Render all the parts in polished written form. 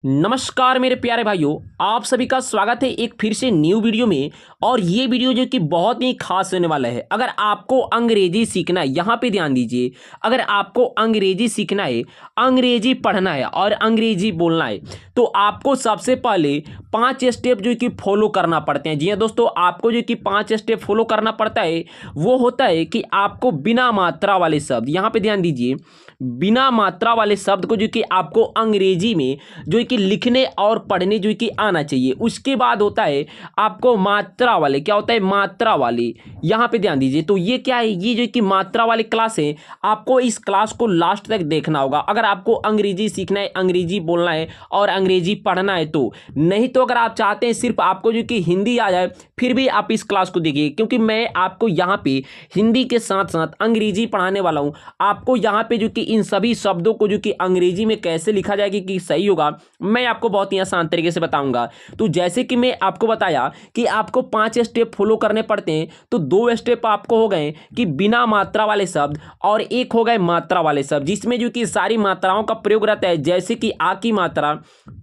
नमस्कार मेरे प्यारे भाइयों, आप सभी का स्वागत है एक फिर से न्यू वीडियो में। और ये वीडियो जो कि बहुत ही खास होने वाला है। अगर आपको अंग्रेजी सीखना है, यहाँ पे ध्यान दीजिए, अगर आपको अंग्रेजी सीखना है, अंग्रेजी पढ़ना है और अंग्रेजी बोलना है, तो आपको सबसे पहले 5 स्टेप जो कि फॉलो करना पड़ते हैं। जी हाँ दोस्तों, आपको जो कि 5 स्टेप फॉलो करना पड़ता है। वो होता है कि आपको बिना मात्रा वाले शब्द, यहाँ पे ध्यान दीजिए, बिना मात्रा वाले शब्द को जो कि आपको अंग्रेजी में जो कि लिखने और पढ़ने जो कि आना चाहिए। उसके बाद होता है आपको मात्रा वाले, क्या होता है मात्रा वाले, यहाँ पे ध्यान दीजिए। तो ये क्या है, ये जो कि मात्रा वाली क्लास है, आपको इस क्लास को लास्ट तक देखना होगा अगर आपको अंग्रेजी सीखना है, अंग्रेजी बोलना है और अंग्रेजी पढ़ना है तो। नहीं तो अगर आप चाहते हैं सिर्फ आपको जो कि हिंदी आ जाए, फिर भी आप इस क्लास को देखिए, क्योंकि मैं आपको यहाँ पे हिंदी के साथ साथ अंग्रेजी पढ़ाने वाला हूँ। आपको यहाँ पे जो कि इन सभी शब्दों को जो कि अंग्रेजी में कैसे लिखा जाएगा कि सही होगा, मैं आपको बहुत ही आसान तरीके से बताऊंगा। तो जैसे कि मैं आपको बताया कि आपको 5 स्टेप फॉलो करने पड़ते हैं, तो 2 स्टेप आपको हो गए कि बिना मात्रा वाले शब्द, और एक हो गए मात्रा वाले शब्द, जिसमें जो कि सारी मात्राओं का प्रयोग रहता है। जैसे कि आ की मात्रा,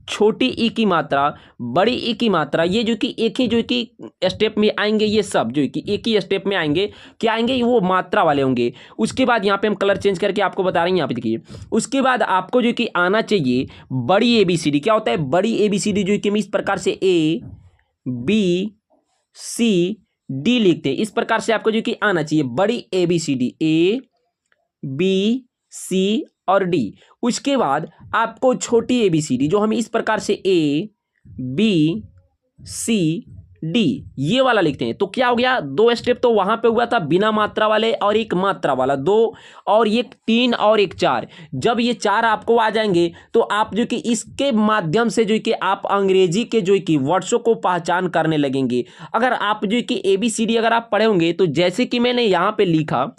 छोटी ई की मात्रा, बड़ी ई की मात्रा, ये जो कि एक ही जो कि स्टेप में आएंगे। ये सब जो कि एक ही स्टेप में आएंगे, क्या आएंगे, वो मात्रा वाले होंगे। उसके बाद यहाँ पे हम कलर चेंज करके आपको बता रहे हैं, यहाँ पे देखिए। उसके बाद आपको जो कि आना चाहिए बड़ी ABCD। क्या होता है बड़ी ABCD, जो कि हम इस प्रकार से ABCD लिखते हैं, इस प्रकार से आपको जो कि आना चाहिए बड़ी ABCD, ABC और D। उसके बाद आपको छोटी ABCD, जो हम इस प्रकार से ABCD ये वाला लिखते हैं। तो क्या हो गया, 2 स्टेप तो वहां पे हुआ था बिना मात्रा वाले और एक मात्रा वाला, 2 और एक 3 और एक 4। जब ये 4 आपको आ जाएंगे तो आप जो कि इसके माध्यम से जो कि आप अंग्रेजी के जो कि वर्ड्सों को पहचान करने लगेंगे। अगर आप जो कि ABCD अगर आप पढ़े होंगे, तो जैसे कि मैंने यहाँ पे लिखा,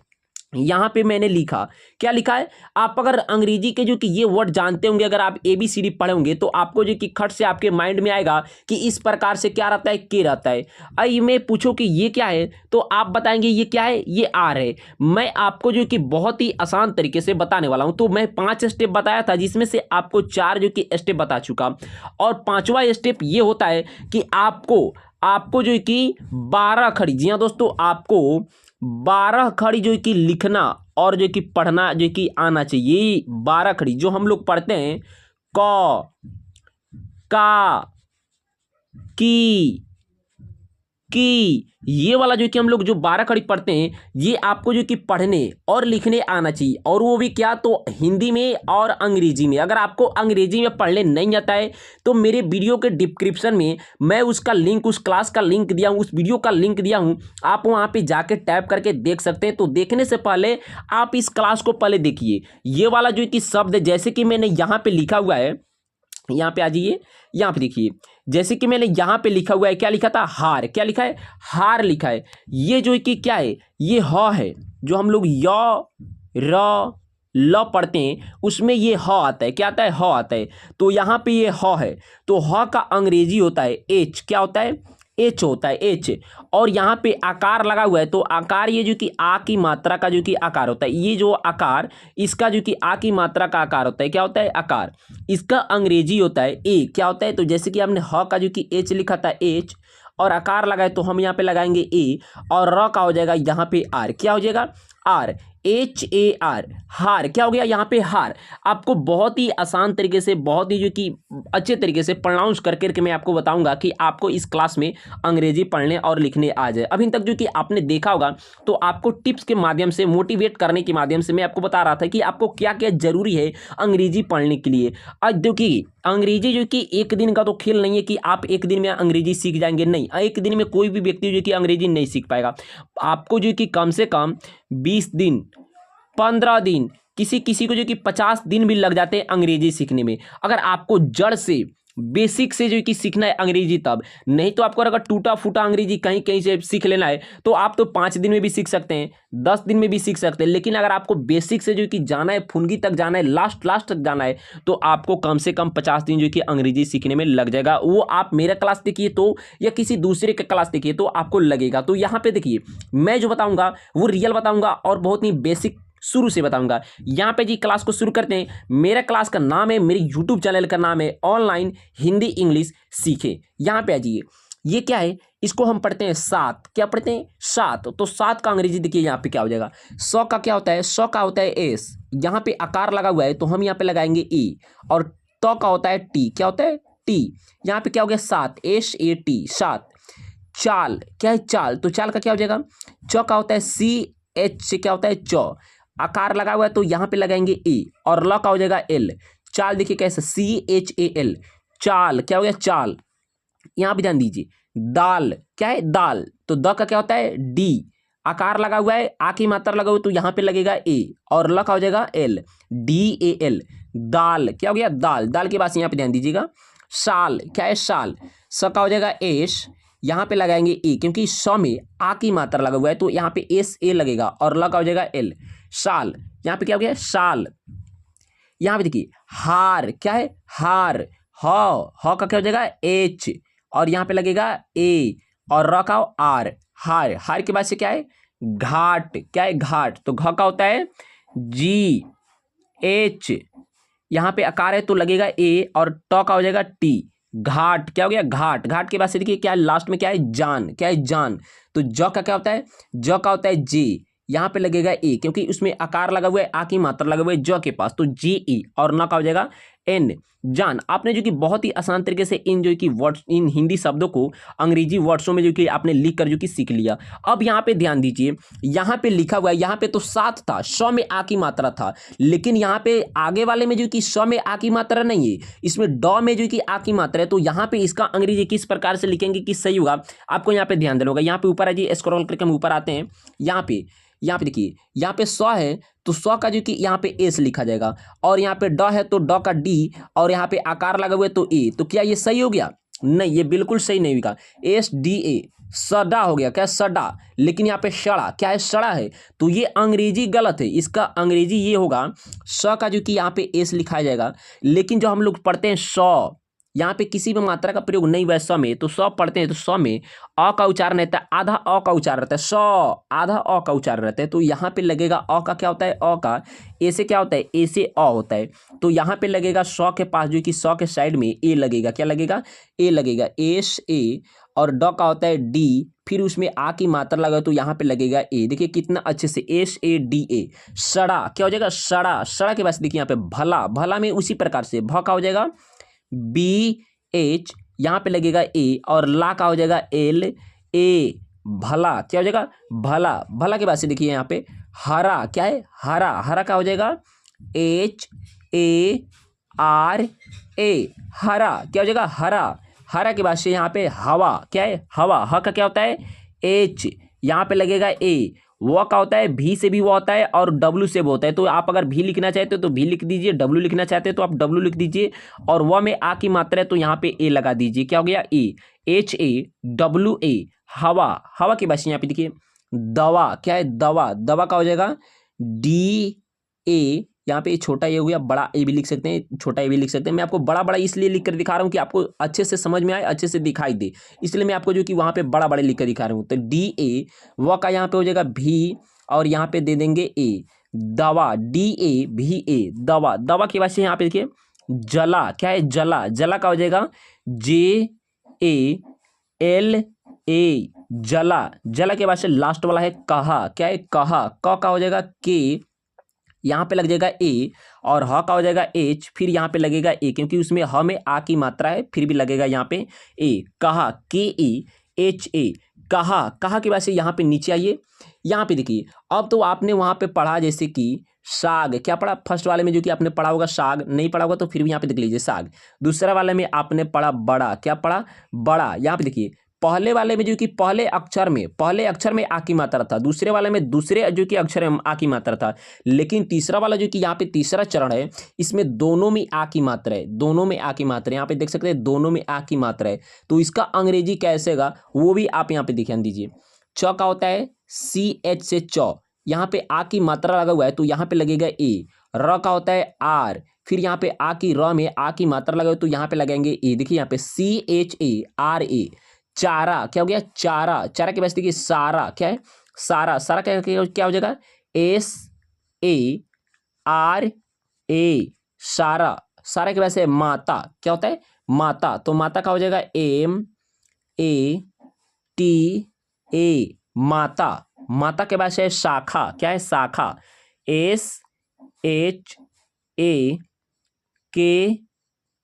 यहाँ पे मैंने लिखा, क्या लिखा है, आप अगर अंग्रेजी के जो कि ये वर्ड जानते होंगे, अगर आप ABCD पढ़े होंगे, तो आपको जो कि खट से आपके माइंड में आएगा कि इस प्रकार से क्या रहता है, के रहता है। आई मैं पूछो कि ये क्या है, तो आप बताएंगे ये क्या है, ये आर है। मैं आपको जो कि बहुत ही आसान तरीके से बताने वाला हूं। तो मैं 5 स्टेप बताया था, जिसमें से आपको 4 जो कि स्टेप बता चुका, और 5वां स्टेप ये होता है कि आपको जो कि 12 खड़ी, जी हाँ दोस्तों, आपको 12 खड़ी जो कि लिखना और जो कि पढ़ना जो कि आना चाहिए। 12 खड़ी जो हम लोग पढ़ते हैं, क, का, की, ये वाला जो कि हम लोग जो 12 खड़ी पढ़ते हैं, ये आपको जो कि पढ़ने और लिखने आना चाहिए। और वो भी क्या, तो हिंदी में और अंग्रेजी में। अगर आपको अंग्रेजी में पढ़ने नहीं आता है, तो मेरे वीडियो के डिस्क्रिप्शन में मैं उसका लिंक, उस क्लास का लिंक दिया हूँ, उस वीडियो का लिंक दिया हूँ, आप वहाँ पे जाके टैप करके देख सकते हैं। तो देखने से पहले आप इस क्लास को पहले देखिए। ये वाला जो कि शब्द, जैसे कि मैंने यहाँ पे लिखा हुआ है, यहाँ पे आ जाइए, यहाँ पे देखिए, जैसे कि मैंने यहाँ पे लिखा हुआ है, क्या लिखा था, हार। क्या लिखा है, हार लिखा है। ये जो कि क्या है, ये ह है, जो हम लोग य र ल पढ़ते हैं, उसमें ये ह आता है। क्या आता है, ह आता है। तो यहाँ पे ये ह है, तो ह का अंग्रेजी होता है H। क्या होता है, H होता है, H। और यहाँ पे आकार लगा हुआ है, तो आकार ये जो कि आ की मात्रा का जो कि आकार होता है, ये जो आकार, इसका जो कि आ की मात्रा का आकार होता है, क्या होता है, आकार। इसका अंग्रेजी होता है ए। क्या होता है, तो जैसे कि हमने ह का जो कि H लिखा था, H, और आकार लगाए, तो हम यहाँ पे लगाएंगे ए, और र का हो जाएगा यहाँ पे आर। क्या हो जाएगा, आर, HAR, हार। क्या हो गया यहाँ पे, हार। आपको बहुत ही आसान तरीके से, बहुत ही जो कि अच्छे तरीके से प्रोनाउंस करके मैं आपको बताऊंगा कि आपको इस क्लास में अंग्रेजी पढ़ने और लिखने आ जाए। अभी तक जो कि आपने देखा होगा, तो आपको टिप्स के माध्यम से, मोटिवेट करने के माध्यम से मैं आपको बता रहा था कि आपको क्या क्या जरूरी है अंग्रेजी पढ़ने के लिए। आज देखिए, अंग्रेजी जो कि एक दिन का तो खेल नहीं है कि आप एक दिन में अंग्रेजी सीख जाएंगे, नहीं। एक दिन में कोई भी व्यक्ति जो कि अंग्रेजी नहीं सीख पाएगा। आपको जो कि कम से कम 20 दिन, 15 दिन, किसी किसी को जो कि 50 दिन भी लग जाते हैं अंग्रेजी सीखने में। अगर आपको जड़ से, बेसिक से जो कि सीखना है अंग्रेजी, तब। नहीं तो आपको अगर टूटा फूटा अंग्रेजी कहीं कहीं से सीख लेना है, तो आप तो 5 दिन में भी सीख सकते हैं, 10 दिन में भी सीख सकते हैं। लेकिन अगर आपको बेसिक से जो कि जाना है, फुनगी तक जाना है, लास्ट तक जाना है, तो आपको कम से कम 50 दिन जो कि अंग्रेजी सीखने में लग जाएगा। वो आप मेरा क्लास देखिए तो, या किसी दूसरे का क्लास देखिए तो आपको लगेगा। तो यहाँ पे देखिए, मैं जो बताऊंगा वो रियल बताऊंगा और बहुत ही बेसिक शुरू से बताऊंगा। यहाँ पे जी क्लास को शुरू करते हैं। मेरा क्लास का नाम है, मेरी यूट्यूब चैनल का नाम है ऑनलाइन हिंदी इंग्लिश सीखे। यहाँ पे आ जाइए, ये क्या है, इसको हम पढ़ते हैं सात। क्या पढ़ते हैं? सात। तो सात का अंग्रेजी देखिए यहाँ पे क्या हो जाएगा। 100 का क्या होता है? 100 का होता है एस, यहाँ पे आकार लगा हुआ है तो हम यहाँ पे लगाएंगे ई। और तो का होता है टी। क्या होता है? टी। यहाँ पे क्या हो गया? सात, एस ए टी, सात। चाल, क्या है? चाल। तो चाल का क्या हो जाएगा? चौ का होता है सी एच से क्या होता है? चौ। आकार लगा हुआ है तो यहाँ पे लगाएंगे ई। और ल का हो जाएगा एल। चाल देखिए कैसे, सी एच ए एल, चाल। क्या हो गया? चाल। यहाँ पे ध्यान दीजिए, दाल, क्या है? दाल। तो द का क्या होता है? डी। आकार लगा हुआ है, आ की मात्रा लगा हुआ है तो यहाँ पे लगेगा ए। और ल का हो जाएगा एल, डी ए एल, दाल। क्या हो गया? दाल। दाल के बाद यहाँ पे ध्यान दीजिएगा, साल। क्या है? साल। स का हो जाएगा एस, यहाँ पे लगाएंगे ए क्योंकि स में आ की मात्रा लगा हुआ है तो यहाँ पे एस ए लगेगा। और ल का हो जाएगा एल, साल। यहाँ पे क्या हो गया? साल। यहाँ पे देखिए, हार। क्या है? हार। ह का क्या हो जाएगा? एच। और यहाँ पे लगेगा ए। और र का आर, हार। हार के बाद से क्या है? घाट। क्या है? घाट। तो घ का होता है जी एच, यहाँ पे आकार है तो लगेगा ए। और ट का हो जाएगा टी, घाट। क्या हो गया? घाट। घाट के बाद से देखिए क्या है, लास्ट में क्या है? जान। क्या है? जान। तो ज का क्या होता है? ज का होता है जे, यहाँ पे लगेगा ए क्योंकि उसमें आकार लगा हुआ है, आ की मात्रा लगा हुआ है ज के पास तो जी ई। और न का हो जाएगा एन, जान। आपने जो कि बहुत ही आसान तरीके से इन जो कि वर्ड्स, इन हिंदी शब्दों को अंग्रेजी वर्ड्सों में जो कि आपने लिख कर जो कि सीख लिया। अब यहाँ पे ध्यान दीजिए, यहाँ पे लिखा हुआ है, यहाँ पे तो सात था, स में आ की मात्रा था, लेकिन यहाँ पे आगे वाले में जो कि स में आ की मात्रा नहीं है, इसमें ड में जो कि आ की मात्रा है। तो यहाँ पे इसका अंग्रेजी किस प्रकार से लिखेंगे कि सही होगा, आपको यहाँ पे ध्यान देना होगा। यहाँ पे ऊपर है जी, स्क्रॉल करके हम ऊपर आते हैं। यहाँ पे देखिए, यहाँ पे 100 है तो 100 का जो कि यहाँ पे एस लिखा जाएगा। और यहाँ पे ड है तो ड का डी। और यहाँ पे आकार लगा हुआ है तो ए। तो क्या ये सही हो गया? नहीं, ये बिल्कुल सही नहीं होगा। एस डी ए, सडा हो गया। क्या? सडा। लेकिन यहाँ पे सड़ा। क्या है? सड़ा है। तो ये अंग्रेजी गलत है, इसका अंग्रेजी ये होगा, स का जो कि यहाँ पे एस लिखा जाएगा। लेकिन जो हम लोग पढ़ते हैं सौ, यहाँ पे किसी भी मात्रा का प्रयोग नहीं हुआ है स में, तो स पढ़ते हैं तो स में अ का उच्चारण रहता है, आधा अ का उच्चारण रहता है, स आधा अ का उच्चारण रहता है। तो यहाँ पे लगेगा अ का क्या होता है? अ का। ए से क्या होता है? ए से अ होता है। तो यहाँ पे लगेगा स के पास जो कि स के साइड में ए लगेगा। क्या लगेगा? ए लगेगा, एस ए। और ड का होता है डी, फिर उसमें आ की मात्रा लगा तो यहाँ पे लगेगा ए। देखिए कितना अच्छे से, एस ए डी ए, सड़ा। क्या हो जाएगा? सड़ा। सड़ा के बाद देखिए यहाँ पे भला। भला में उसी प्रकार से भ का हो जाएगा बी एच, यहाँ पे लगेगा ए। और ला का हो जाएगा एल ए, भला। क्या हो जाएगा? भला। भला के बाद से देखिए यहाँ पे हरा। क्या है? हरा। हरा का हो जाएगा एच ए आर ए, हरा। क्या हो जाएगा? हरा। हरा के बाद से यहाँ पे हवा। क्या है? हवा। ह का क्या होता है? एच, यहाँ पे लगेगा ए। वो का होता है भी से भी वो होता है और डब्ल्यू से वो होता है। तो आप अगर भी लिखना चाहते हो तो भी लिख दीजिए, डब्ल्यू लिखना चाहते हो तो आप डब्ल्यू लिख दीजिए। और वह में आ की मात्रा है तो यहाँ पे ए लगा दीजिए। क्या हो गया? ए, एच ए डब्ल्यू ए, हवा। हवा के बाद यहाँ पे देखिए दवा। क्या है? दवा। दवा का हो जाएगा डी ए, यहाँ पे छोटा ए हो गया, बड़ा ए भी लिख सकते हैं, छोटा ए भी लिख सकते हैं। मैं आपको बड़ा बड़ा इसलिए लिख कर दिखा रहा हूँ कि आपको अच्छे से समझ में आए, अच्छे से दिखाई दे, इसलिए मैं आपको जो कि वहाँ पे बड़ा बड़े लिख कर दिखा रहा हूँ। तो डी ए, व का यहाँ पे हो जाएगा भी। और यहाँ पे दे देंगे ए, दवा। डी ए भी ए, दवा। दवा के बाद से यहाँ पे देखिए जला। क्या है? जला। जला का हो जाएगा जे ए एल ए, जला। जला के बाद से लास्ट वाला है कहा। क्या है? कहा। क का हो जाएगा के, यहाँ पे लग जाएगा ए। और ह का हो जाएगा एच, फिर यहाँ पे लगेगा ए क्योंकि उसमें ह में आ की मात्रा है, फिर भी लगेगा यहाँ पे ए। कहा, के ई एच ए, कहा। कहा के बाद से यहाँ पे नीचे आइए। यहाँ पे देखिए, अब तो आपने वहाँ पे पढ़ा जैसे कि साग। क्या पढ़ा? फर्स्ट वाले में जो कि आपने पढ़ा होगा साग, नहीं पढ़ा होगा तो फिर भी यहाँ पे देख लीजिए साग। दूसरा वाले में आपने पढ़ा बड़ा। क्या पढ़ा? बड़ा। यहाँ पे देखिए पहले वाले में जो कि पहले अक्षर में आ की मात्रा था, दूसरे वाले में दूसरे जो कि अक्षर में आ की मात्रा था। लेकिन तीसरा वाला जो कि यहाँ पे तीसरा चरण है, इसमें दोनों में आ की मात्रा है, दोनों में आ की मात्रा है। यहाँ पे देख सकते हैं दोनों में आ की मात्रा है। तो इसका अंग्रेजी कैसे होगा वो भी आप यहाँ पे ध्यान दीजिए। च का होता है सी एच से चौ, यहाँ पे आ की मात्रा लगा हुआ है तो यहाँ पे लगेगा ए। र का होता है आर, फिर यहाँ पे आ की र में आ की मात्रा लगा हुआ है तो यहाँ पे लगाएंगे ए। देखिए यहाँ पे C H A R A, चारा। क्या हो गया? चारा। चारा के बाद देखिए सारा। क्या है? सारा। सारा क्या क्या हो जाएगा? एस ए आर ए सारा, सारा के वैसे माता क्या होता है माता, तो माता का हो जाएगा एम ए टी ए माता, माता के बाद से शाखा क्या है शाखा एस एच ए के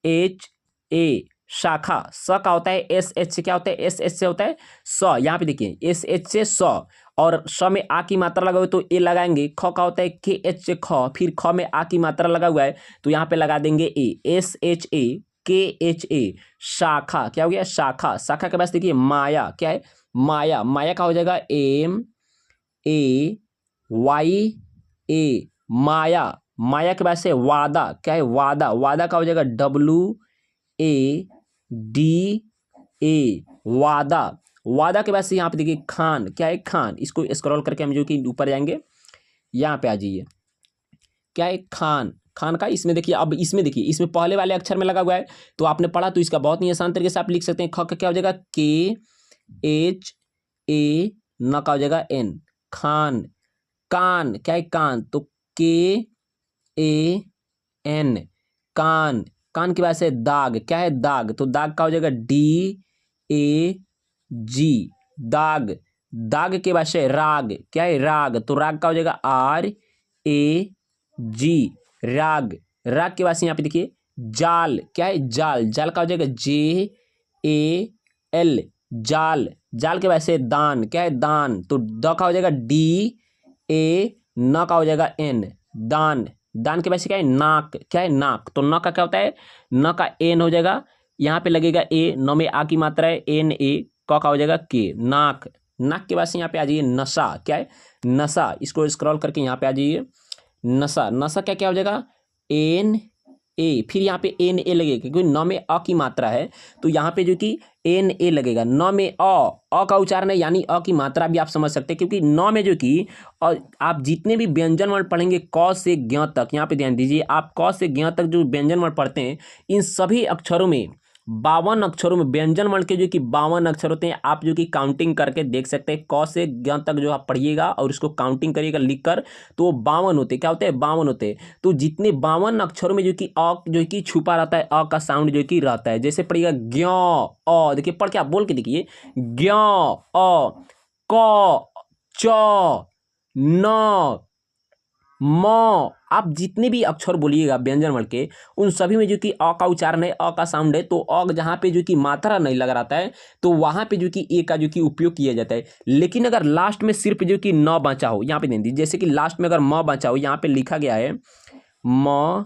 एच ए शाखा, स का होता है एस एच से क्या होता है एस एच से होता है स, यहाँ पे देखिए एस एच से स, और स में आ की मात्रा लगा हुआ है तो ए लगाएंगे, ख का होता है के एच से ख, फिर ख में आ की मात्रा लगा हुआ है तो यहाँ पे लगा देंगे ए, एस एच ए के एच ए शाखा, क्या हो गया शाखा, शाखा के पास देखिए माया क्या है माया, माया का हो जाएगा एम ए वाई ए माया, माया के बाद से वादा क्या है वादा, वादा का हो जाएगा डब्लू ए डी ए वादा, वादा के बाद से यहाँ पे देखिए खान क्या है खान, इसको स्क्रॉल करके हम जो कि ऊपर जाएंगे यहाँ पे आ जाइए क्या है खान, खान का इसमें देखिए, अब इसमें देखिए इसमें पहले वाले अक्षर में लगा हुआ है तो आपने पढ़ा तो इसका बहुत ही आसान तरीके से आप लिख सकते हैं, ख का क्या हो जाएगा के एच ए, न का हो जाएगा एन खान, कान क्या है कान, तो के ए एन कान, कान की वजह से दाग क्या है दाग, तो दाग का हो जाएगा डी ए जी दाग, दाग के बाद से राग क्या है राग, तो राग का हो जाएगा आर ए जी राग, राग के बाद से यहाँ पे देखिए जाल क्या है जाल, जाल का हो जाएगा जे ए एल जाल, जाल के बाद से दान क्या है दान, तो द का हो जाएगा डी ए, न का हो जाएगा एन दान, दान के बाद से क्या है नाक क्या है नाक, तो न का क्या होता है न का एन हो जाएगा, यहाँ पे लगेगा ए, न में आ की मात्रा है एन ए, क का हो जाएगा के नाक, नाक के बाद से यहाँ पे आ जाइए नशा क्या है नशा, इसको स्क्रॉल करके यहाँ पे आ जाइए नशा, नशा क्या क्या हो जाएगा एन ए, फिर यहाँ पे एन ए लगेगा क्योंकि न में अ की मात्रा है तो यहाँ पे जो कि एन ए लगेगा, न में अ का उच्चारण है यानी अ की मात्रा भी आप समझ सकते हैं क्योंकि न में जो कि और आप जितने भी व्यंजन वर्ण पढ़ेंगे क से ज्ञ तक, यहाँ पे ध्यान दीजिए आप क से ज्ञ तक जो व्यंजन वर्ण पढ़ते हैं इन सभी अक्षरों में 52 अक्षरों में व्यंजन वर्ण के जो कि 52 अक्षर होते हैं, आप जो कि काउंटिंग करके देख सकते हैं, क से ज्ञ तक जो आप पढ़िएगा और इसको काउंटिंग करिएगा लिखकर तो 52 होते क्या होते हैं 52 होते हैं, तो जितने 52 अक्षरों में जो कि अ जो कि छुपा रहता है अ का साउंड जो कि रहता है, जैसे पढ़िएगा ज्ञ अ, देखिए पढ़ के आप बोल के देखिए ज्ञ अ क च न म, आप जितने भी अक्षर बोलिएगा व्यंजन वर्ण के उन सभी में जो कि अ का उच्चारण है अ का साउंड है, तो अ जहाँ पे जो कि मात्रा नहीं लगा रहता है तो वहाँ पे जो कि ए का जो कि उपयोग किया जाता है, लेकिन अगर लास्ट में सिर्फ जो कि न बचा हो, यहाँ पे ध्यान दीजिए जैसे कि लास्ट में अगर म बचा हो, यहाँ पे लिखा गया है म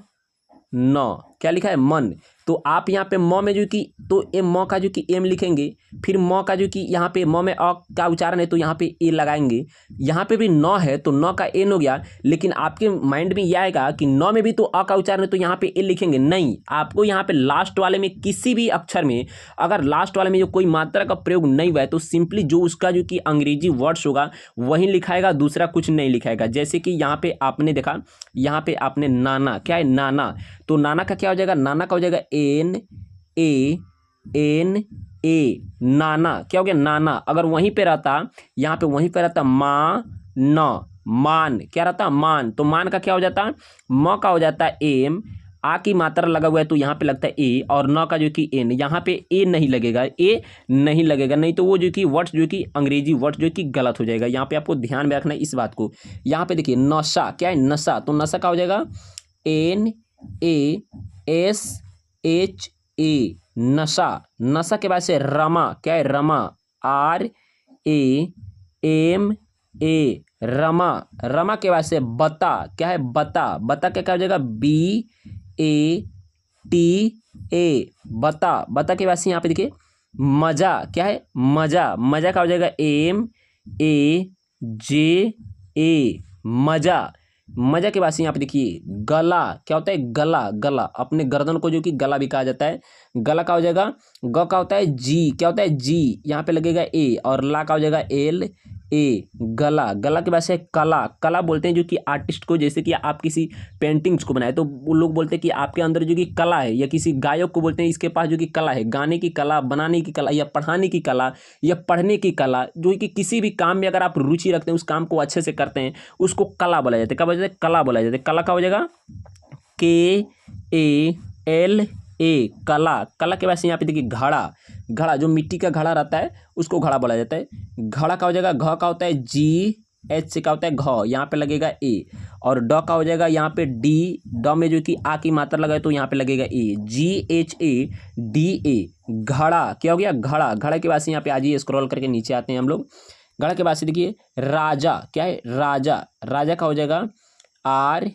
न क्या लिखा है मन, तो आप यहाँ पे म में जो कि तो ए म का जो कि एम लिखेंगे, फिर म का जो कि यहाँ पे म में अ का उच्चारण है तो यहाँ पे ए लगाएंगे, यहाँ पे भी न है तो न का एन हो गया, लेकिन आपके माइंड में यह आएगा कि न में भी तो अ का उच्चारण है तो यहाँ पे ए लिखेंगे, नहीं आपको यहाँ पे लास्ट वाले में किसी भी अक्षर में अगर लास्ट वाले में जो कोई मात्रा का प्रयोग नहीं हुआ है तो सिंपली जो उसका जो कि अंग्रेजी वर्ड्स होगा वही लिखाएगा, दूसरा कुछ नहीं लिखाएगा। जैसे कि यहाँ पे आपने देखा, यहाँ पे आपने नाना क्या है नाना, तो नाना का क्या हो जाएगा नाना का हो जाएगा एन ए नाना क्या हो गया नाना, अगर वहीं पे रहता यहाँ पे वहीं पे रहता मा न मान क्या रहता मान, तो मान का क्या हो जाता म का हो जाता एम, आ की मात्रा लगा हुआ है तो यहाँ पे लगता है ए, और न का जो कि एन, यहाँ पे ए नहीं लगेगा नहीं तो वो जो कि वर्ड्स जो कि अंग्रेजी वर्ड्स जो कि गलत हो जाएगा। यहाँ पे आपको ध्यान में रखना है इस बात को। यहाँ पे देखिए नशा क्या है नशा, तो नशा का हो जाएगा N A S H A नशा, नशा के बाद से रमा क्या है रमा आर ए एम ए रमा, रमा के बाद से बता क्या है बता, बता क्या हो जाएगा बी ए टी ए बता, बता के बाद से यहाँ पे देखिए मजा क्या है मजा, मजा का हो जाएगा एम ए जे ए मजा, मजा के बाद से यहाँ पे देखिए गला क्या होता है गला, गला अपने गर्दन को जो कि गला भी कहा जाता है, गला का हो जाएगा ग का होता है जी क्या होता है जी, यहाँ पे लगेगा ए और ला का हो जाएगा एल ए गला, गला के बाद से कला, कला बोलते हैं जो कि आर्टिस्ट को, जैसे कि आप किसी पेंटिंग्स को बनाए तो वो लोग बोलते हैं कि आपके अंदर जो कि कला है, या किसी गायक को बोलते हैं इसके पास जो कि कला है, गाने की कला, बनाने की कला, या पढ़ाने की कला, या पढ़ने की कला, जो कि किसी भी काम में अगर आप रुचि रखते हैं, उस काम को अच्छे से करते हैं, उसको कला बोला जाता है। क्या बोला जाता है? कला बोला जाता है। कला का हो जाएगा KALA, कला। कला के वैसे यहाँ पे देखिए घड़ा, घड़ा जो मिट्टी का घड़ा रहता है उसको घड़ा बोला जाता है। घड़ा का हो जाएगा, घ का होता है GH से, का होता है घ, यहाँ पे लगेगा ए, और ड का हो जाएगा यहाँ पे डी, ड में जो कि आ की मात्रा लगाए तो यहाँ पे लगेगा ए, GHADA, घड़ा। क्या हो गया? घड़ा। घड़ा के बाद से यहाँ पे आजिए स्क्रॉल करके नीचे आते हैं हम लोग। घड़ा के बाद से देखिए राजा, क्या है? राजा। राजा का हो जाएगा RAJA,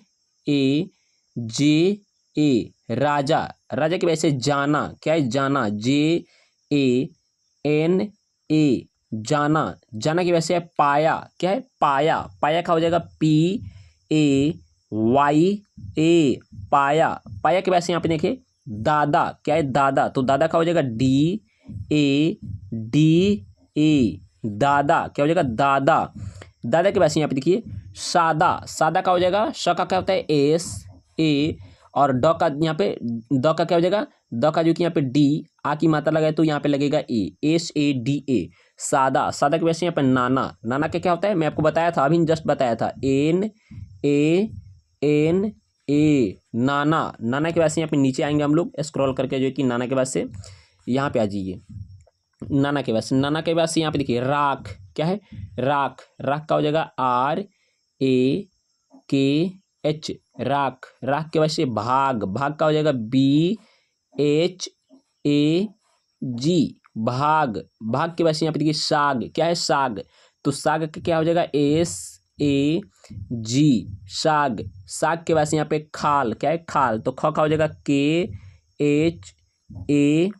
राजा। राजा के वैसे जाना, क्या है? जाना, JANA, जाना। जाना की वैसे है पाया, क्या है? पाया। पाया का हो जाएगा PAYA, पाया। पाया के वैसे यहाँ पे देखिए दादा, क्या है? दादा। तो दादा का हो जाएगा DADA, दादा। क्या हो जाएगा? दादा। दादा के वैसे यहाँ पे देखिए सादा, सादा का हो जाएगा, श का क्या होता है? SA, और ड का यहाँ पे, द का क्या हो जाएगा? द का जो कि यहाँ पे डी, आ की मात्रा लगाए तो यहाँ पे लगेगा SADA, सादा। सादा के वैसे यहाँ पे नाना। नाना के क्या होता है? मैं आपको बताया था, अभी जस्ट बताया था, NANA, नाना। नाना के वैसे यहाँ पे नीचे आएंगे हम लोग स्क्रॉल करके, जो कि नाना के बाद से यहाँ पे आ जाइए। नाना के वैसे, नाना के वैसे यहाँ पे देखिए राख, क्या है? राख। राख का हो जाएगा RAKH, राख। राख के वैसे भाग। भाग का हो जाएगा BHAG, भाग। भाग के वैसे यहाँ पे देखिए साग, क्या है? साग। तो साग का क्या हो जाएगा? SAG, साग। साग के वैसे यहाँ पे खाल, क्या है? खाल। तो ख का हो जाएगा KHA,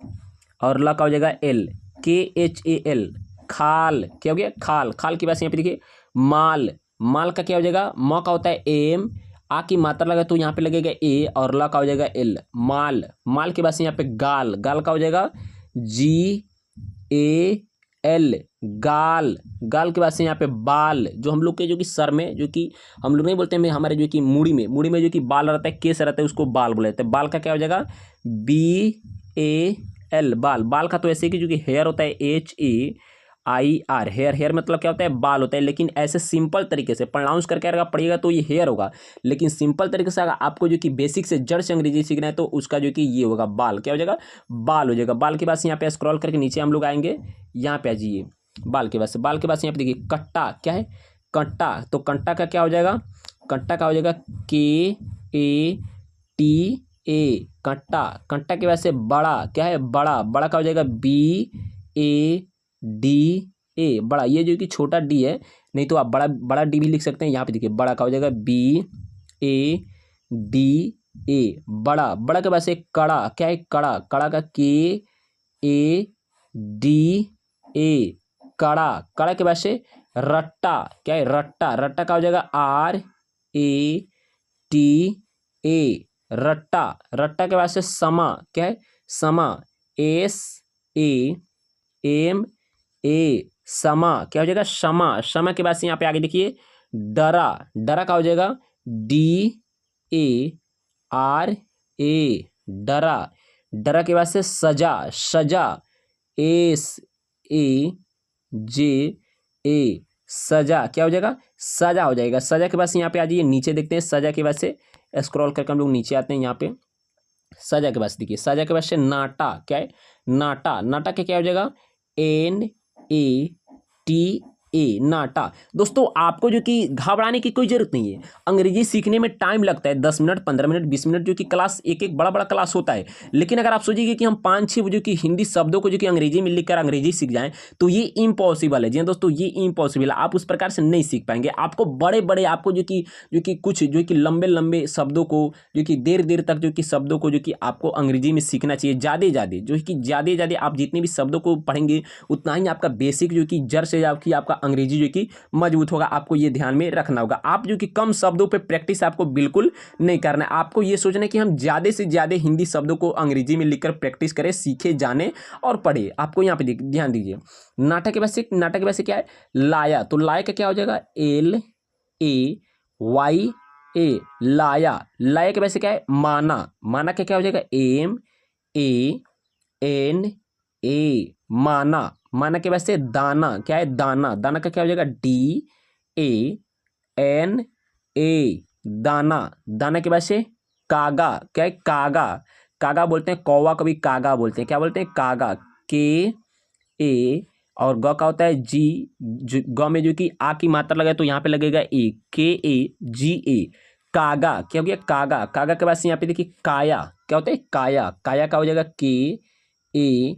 और ल का हो जाएगा L, KHAL, खाल। क्या हो गया? खाल। खाल की वैसे यहाँ पे देखिए माल। माल का क्या हो जाएगा? म का होता है M, आ की मात्रा लगा तो यहाँ पे लगेगा A, और ल का हो जाएगा L, माल। माल के बाद से यहाँ पे गाल। गाल का हो जाएगा GAL, गाल। गाल के बाद से यहाँ पे बाल, जो हम लोग के जो कि सर में, जो कि हम लोग नहीं बोलते हैं, हमारे जो कि मूड़ी में, मूड़ी में जो कि बाल रहता है, केस रहता है, उसको बाल बोले जाते हैं। बाल का क्या हो जाएगा? BAL, बाल। बाल का तो ऐसे कि जो कि हेयर होता है HAIR, हेयर। हेयर मतलब क्या होता है? बाल होता है। लेकिन ऐसे सिंपल तरीके से प्रोनाउंस करके अगर आप पढ़िएगा तो ये हेयर होगा, लेकिन सिंपल तरीके से अगर आपको जो कि बेसिक से जड़ से अंग्रेजी सीखना है तो उसका जो कि ये होगा बाल। क्या हो जाएगा? बाल हो जाएगा। बाल के बाद से यहाँ पे स्क्रॉल करके नीचे हम लोग आएंगे, यहाँ पे आ जाइए। बाल के बाद से, बाल के बाद से यहाँ पे देखिए कट्टा, क्या है? कट्टा। तो कट्टा का क्या हो जाएगा? कट्टा का हो जाएगा KATA, कट्टा। कट्टा के वैसे बड़ा, क्या है? बड़ा। बड़ा का हो जाएगा BADA, बड़ा। ये जो कि छोटा डी है, नहीं तो आप बड़ा बड़ा डी भी लिख सकते हैं। यहाँ पे देखिए बड़ा का हो जाएगा BADA, बड़ा। बड़ा के वैसे कड़ा, क्या है? कड़ा। कड़ा का KADA, कड़ा। कड़ा के वैसे रट्टा, क्या है? रट्टा। रट्टा का हो जाएगा RATA, रट्टा। रट्टा के वैसे समा, क्या है? समा, SAMA, समा। क्या हो जाएगा? क्षमा। क्षमा के बाद से यहाँ पे आगे देखिए डरा। डरा का हो जाएगा DARA, डरा। डरा के बाद से सजा। सजा, SAJA, सजा। क्या हो जाएगा? सजा हो जाएगा। सजा के बाद से यहाँ पे आ जाइए, नीचे देखते हैं। सजा के बाद से स्क्रॉल करके हम लोग नीचे आते हैं। यहाँ पे सजा के बाद देखिए, सजा के बाद से नाटा, क्या है? नाटा। नाटा के क्या हो जाएगा? NATA, नाटा। दोस्तों आपको जो कि घबराने की कोई जरूरत नहीं है। अंग्रेजी सीखने में टाइम लगता है, 10 मिनट, 15 मिनट, 20 मिनट, जो कि क्लास एक एक बड़ा बड़ा क्लास होता है। लेकिन अगर आप सोचिए कि हम 5-6 जो कि हिंदी शब्दों को जो कि अंग्रेजी में लिखकर अंग्रेजी सीख जाएं, तो ये इम्पॉसिबल है। जी दोस्तों, ये इम्पॉसिबल है। आप उस प्रकार से नहीं सीख पाएंगे। आपको बड़े बड़े, आपको जो कि कुछ जो कि लंबे लंबे शब्दों को, जो कि देर देर तक जो कि शब्दों को जो कि आपको अंग्रेजी में सीखना चाहिए। ज़्यादा जो कि ज़्यादा आप जितने भी शब्दों को पढ़ेंगे, उतना ही आपका बेसिक जो कि जड़ से आपकी आपका अंग्रेजी जो कि मजबूत होगा। आपको ये ध्यान में रखना होगा। आप जो कि कम शब्दों पे प्रैक्टिस आपको बिल्कुल नहीं करना है। आपको ये सोचना है कि हम ज़्यादा से ज़्यादा हिंदी शब्दों को अंग्रेजी में लिखकर प्रैक्टिस करें, सीखे, जाने और पढ़े। आपको यहाँ पे ध्यान दीजिए। नाटक के वैसे क्या है, लाया, तो लाया का क्या हो जाएगा, LAYA, लाया। लाया के वैसे क्या है, माना, माना का क्या हो जाएगा, MANA, माना। माना के वैसे दाना, क्या है, दाना, दाना का क्या हो जाएगा, DANA, दाना। दाना के वैसे कागा, क्या है, कागा, कागा बोलते हैं, कौवा कभी कागा बोलते हैं, क्या बोलते हैं, कागा, KA, और ग का होता है जी, ग में जो कि आ की मात्रा लगे तो यहाँ पे लगेगा ए, KAGA, कागा। क्या हो गया, कागा। कागा के बाद से यहाँ पे देखिए काया, क्या होता है, काया। काया का हो जाएगा KAYA,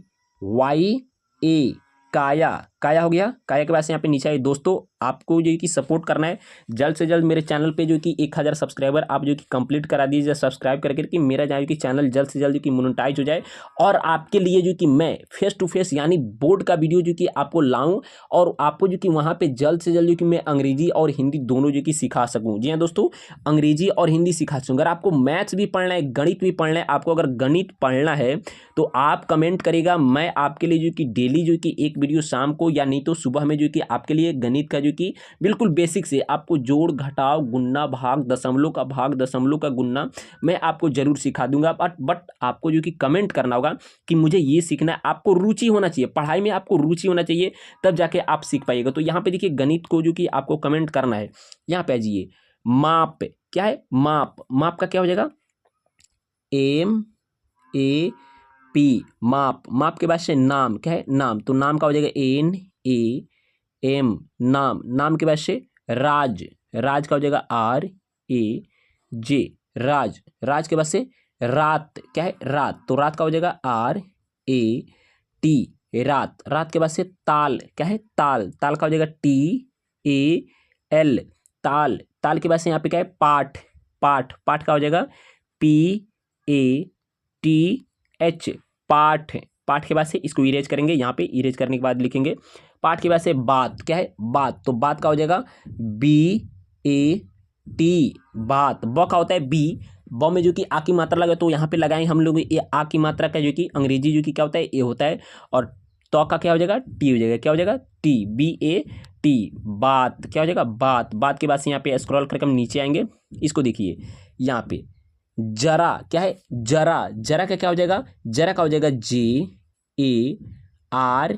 काया। काया हो गया। काया के बाद से यहाँ पे नीचे आए। दोस्तों आपको जो कि सपोर्ट करना है, जल्द से जल्द मेरे चैनल पे जो कि 1000 सब्सक्राइबर आप जो कि कंप्लीट करा दीजिए सब्सक्राइब करके, कि मेरा जो कि चैनल जल्द से जल्द जो कि मोनेटाइज हो जाए, और आपके लिए जो कि मैं फेस टू फेस यानी बोर्ड का वीडियो जो कि आपको लाऊं, और आपको जो कि वहाँ पे जल्द से जल्द जो कि मैं अंग्रेजी और हिंदी दोनों जो कि सिखा सकूँ। जी हाँ दोस्तों, अंग्रेजी और हिंदी सिखा सकूँ। अगर आपको मैथ्स भी पढ़ना है, गणित भी पढ़ना है, आपको अगर गणित पढ़ना है तो आप कमेंट करेगा, मैं आपके लिए जो कि डेली जो कि एक वीडियो शाम को या नहीं तो सुबह में जो कि आपके लिए गणित का जो कि बिल्कुल बेसिक से आपको जोड़ घटाव गुणा भाग दशमलव का भाग दशमलव का गुणा मैं आपको जरूर सिखा दूंगा। बट आपको जो कि कमेंट करना होगा कि मुझे ये सीखना है। आपको रुचि होना चाहिए, पढ़ाई में आपको रुचि होना चाहिए, तब जाके आप सीख पाइएगा। तो यहाँ पे देखिए गणित को जो कि आपको कमेंट करना है, यहाँ पे आ जाइए। माप, क्या है, माप। माप का क्या हो जाएगा, MAP, माप। माप के बाद से नाम, क्या है, नाम, तो नाम का हो जाएगा NAM, नाम। नाम के बाद से राज, राज का हो जाएगा RAJ, राज। राज के बाद से रात, क्या है, रात, तो रात का हो जाएगा RAT, रात। रात के बाद से ताल, क्या है, ताल। ताल का हो जाएगा TAL, ताल। ताल के बाद से यहाँ पे क्या है, पाठ। पाठ। पाठ का हो जाएगा PATH, पाठ। पाठ के बाद से इसको इरेज करेंगे, यहाँ पे इरेज करने के बाद लिखेंगे पाठ के बाद से बात, क्या है, बात, तो बात का हो जाएगा BAT, बात। ब का होता है B, ब में जो कि आ की मात्रा लगे तो यहाँ पे लगाएं हम लोग, ये आ की मात्रा का जो कि अंग्रेजी जो कि क्या होता है, ए होता है, और तो का क्या हो जाएगा, टी हो जाएगा, क्या हो जाएगा, BAT, बात। क्या हो जाएगा, बात। बात के बाद से यहाँ पे स्क्रॉल करके हम नीचे आएंगे, इसको देखिए यहाँ पे जरा, क्या है, जरा। जरा का क्या हो जाएगा, जरा का हो जाएगा JARA,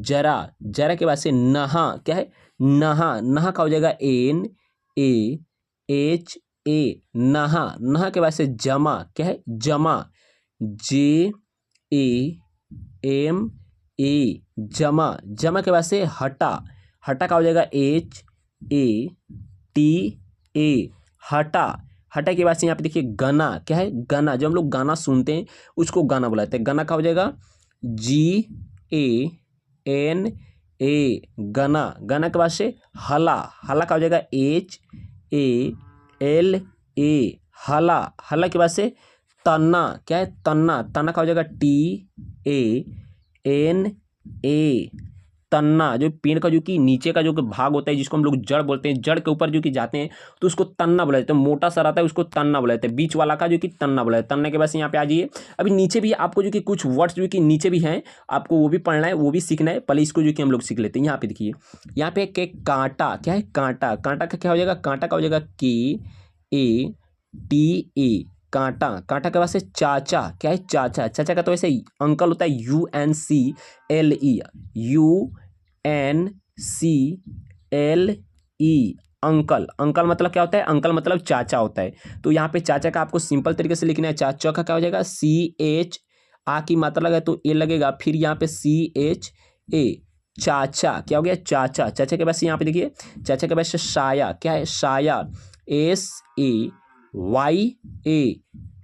जरा। जरा के बाद से नहा, क्या है, नहा। नहा का हो जाएगा NAHA, नहा। नहा के बाद से जमा, क्या है, जमा, JAMA, जमा। जमा के बाद से हटा। हटा का हो जाएगा HATA, हटा। हटा के बाद से यहाँ पे देखिए गाना, क्या है, गाना। जब हम लोग गाना सुनते हैं उसको गाना बुलाते हैं। गाना का हो जाएगा GANA, गाना। गाना के बाद से हला। हला का हो जाएगा HALA, हला। हला के बाद से तना, क्या है, तना। तना का हो जाएगा TANA, तन्ना। जो पेड़ का जो कि नीचे का जो कि भाग होता है जिसको हम लोग जड़ बोलते हैं, जड़ के ऊपर जो कि जाते हैं तो उसको तन्ना बुलाते हैं। तो मोटा सा रहता है उसको तन्ना बुलाते हैं, बीच वाला का जो कि तन्ना बुलाते हैं। तन्ने के बाद से यहाँ पे आ जाइए। अभी नीचे भी आपको जो कि कुछ वर्ड्स जो कि नीचे भी हैं, आपको वो भी पढ़ना है, वो भी सीखना है। पहले इसको जो कि हम लोग सीख लेते हैं। यहाँ पे देखिए, यहाँ पे कांटा, क्या है, कांटा। कांटा का क्या हो जाएगा, कांटा का हो जाएगा KATA, कांटा। कांटा के बाद से चाचा, क्या है, चाचा। चाचा का तो ऐसे अंकल होता है UNCLE, अंकल। अंकल मतलब क्या होता है, अंकल मतलब चाचा होता है। तो यहाँ पे चाचा का आपको सिंपल तरीके से लिखना है। चाचा का क्या हो जाएगा CH, आ की मात्रा लगा तो ए लगेगा, फिर यहाँ पे CHA, चाचा। क्या हो गया, चाचा। चाचा के बाद से यहाँ पे देखिए, चाचा के बाद से साया, क्या है, साया, SAYA,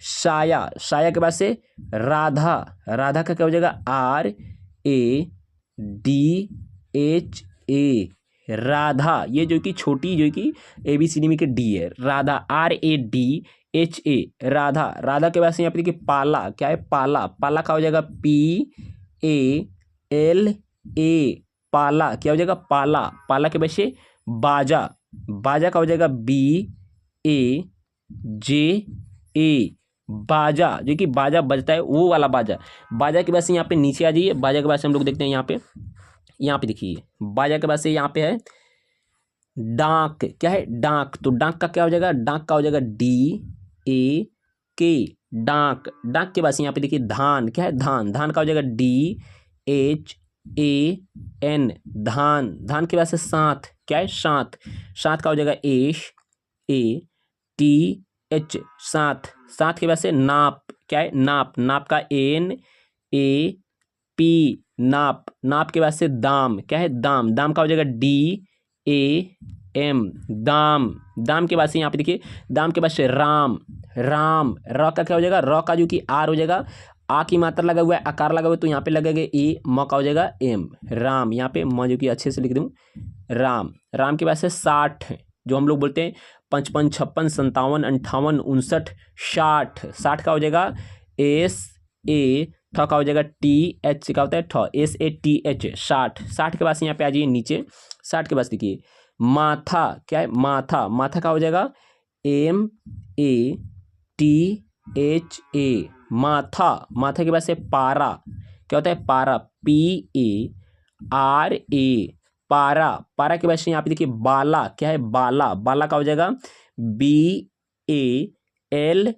साया। साया के बाद से राधा। राधा का क्या हो जाएगा RADHA, राधा। ये जो कि छोटी जो कि ABCD में के D है, राधा, RADHA, राधा। राधा के बाद से यहाँ पे देखिए पाला, क्या है, पाला। पाला का हो जाएगा PALA, पाला क्या हो जाएगा, पाला, पाला के वैसे बाजा, बाजा का हो जाएगा BAJA, बाजा, जो कि बाजा बजता है वो वाला बाजा। बाजा के बाद से यहाँ पे नीचे आ जाइए, बाजा के बाद से हम लोग देखते हैं यहाँ पे देखिए, बाजा के बाद से यहाँ पे है डाक, क्या है, डाक। तो डाक का क्या हो जाएगा, डाक का हो जाएगा DAK, डाक। डाक के बाद से यहाँ पे देखिए धान, क्या है, धान, धान का हो जाएगा DHAN, धान। धान के बाद से साथ, क्या है, साथ, साथ का हो जाएगा SATH, साथ। साथ के बाद से नाप, क्या है, नाप, नाप का NAP, नाप। नाप के बाद से दाम, क्या है, दाम। दाम का हो जाएगा DAM, दाम। दाम के बाद से यहाँ पे देखिए, दाम के बाद से राम, राम। र का क्या हो जाएगा, र का जो कि R हो जाएगा, आ की मात्रा लगा हुआ है, आकार लगा हुआ है, तो यहाँ पे लगेगा E, म का हो जाएगा M, राम। यहाँ पे म जो कि अच्छे से लिख दूँ, राम। राम के बाद से 60, जो हम लोग बोलते हैं 55, 56, 57, 58, 59, 60। 60 का हो जाएगा SA, ठ का हो जाएगा TH, का होता है ठ, SATH, 60। 60 के बाद से यहाँ पे आ जाइए नीचे, 60 के बाद देखिए माथा, क्या है, माथा। माथा का हो जाएगा MATHA, माथा। माथा के बाद से पारा, क्या होता है, पारा, PARA, पारा। पारा के बाद से यहाँ पे देखिए बाला, क्या है, बाला। बाला का हो जाएगा BALA,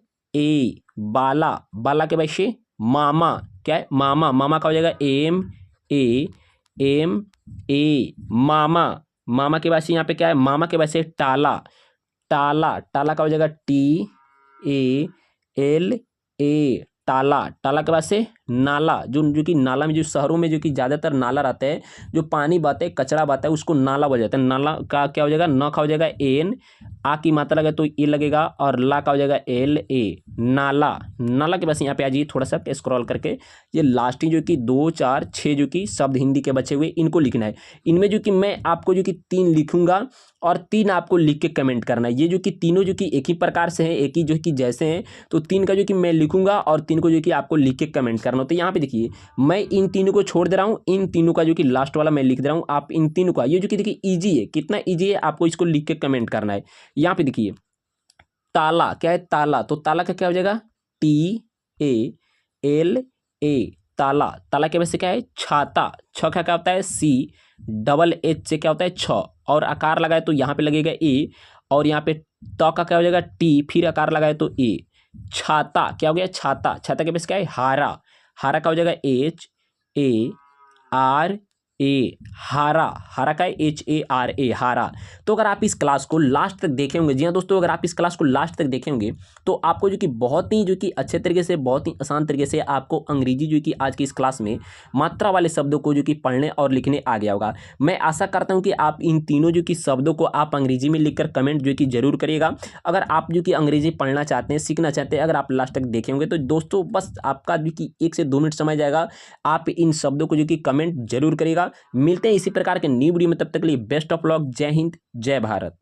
बाला। बाला के बाद से मामा, क्या है, मामा। मामा का हो जाएगा MAMA, मामा। मामा के बाद से यहाँ पे क्या है, मामा के बाद से टाला, टाला। टाला का हो जाएगा TALA, टाला। टाला के बाद से नाला, जो कि नाला में, जो शहरों में जो कि ज़्यादातर नाला रहता है, जो पानी बहता है, कचरा बहता है, उसको नाला बोला जाता है। नाला का क्या हो जाएगा, न का हो जाएगा N, आ की मात्रा लगे तो ए लगेगा, और ला का हो जाएगा LA, नाला। नाला के बाद से यहाँ पे आ जाइए थोड़ा सा स्क्रॉल करके, ये लास्टिंग जो कि 2, 4, 6 जो कि शब्द हिंदी के बचे हुए, इनको लिखना है। इनमें जो कि मैं आपको जो कि 3 लिखूंगा और 3 आपको लिख के कमेंट करना है। ये जो कि तीनों जो कि एक ही प्रकार से हैं, एक ही जो कि जैसे हैं, तो 3 का जो कि मैं लिखूंगा और 3 को जो कि आपको लिख के कमेंट करना हो। तो यहाँ पे देखिए मैं इन तीनों को छोड़ दे रहा हूँ, इन तीनों का जो कि लास्ट वाला मैं लिख दे रहा हूँ। आप इन तीनों का, ये जो कि देखिए ईजी है, कितना ईजी है, आपको इसको लिख के कमेंट करना है। यहाँ पे देखिए ताला, क्या है, ताला। तो ताला का क्या हो जाएगा TALA, ताला। ताला के वैसे क्या है, छाता। छ का क्या होता है CHH से क्या होता है छ, और आकार लगाए तो यहाँ पे लगेगा A, और यहाँ पे त का क्या हो जाएगा T, फिर आकार लगाए तो A, छाता। क्या हो गया, छाता। छाता के वैसे क्या है, हारा। हारा का हो जाएगा HARA, हारा। हारा का HARA, हारा। तो अगर आप इस क्लास को लास्ट तक देखे होंगे, जी हाँ दोस्तों, अगर आप इस क्लास को लास्ट तक देखे होंगे तो आपको जो कि बहुत ही जो कि अच्छे तरीके से, बहुत ही आसान तरीके से आपको अंग्रेजी जो कि आज की इस क्लास में मात्रा वाले शब्दों को जो कि पढ़ने और लिखने आ गया होगा। मैं आशा करता हूँ कि आप इन तीनों जो कि शब्दों को आप अंग्रेजी में लिखकर कमेंट जो कि जरूर करिएगा। अगर आप जो कि अंग्रेजी पढ़ना चाहते हैं, सीखना चाहते हैं, अगर आप लास्ट तक देखे होंगे तो दोस्तों बस आपका जो कि 1 से 2 मिनट समय जाएगा, आप इन शब्दों को जो कि कमेंट जरूर करिएगा। मिलते हैं इसी प्रकार के न्यू वीडियो में, तब तक के लिए बेस्ट ऑफ लक। जय हिंद, जय भारत।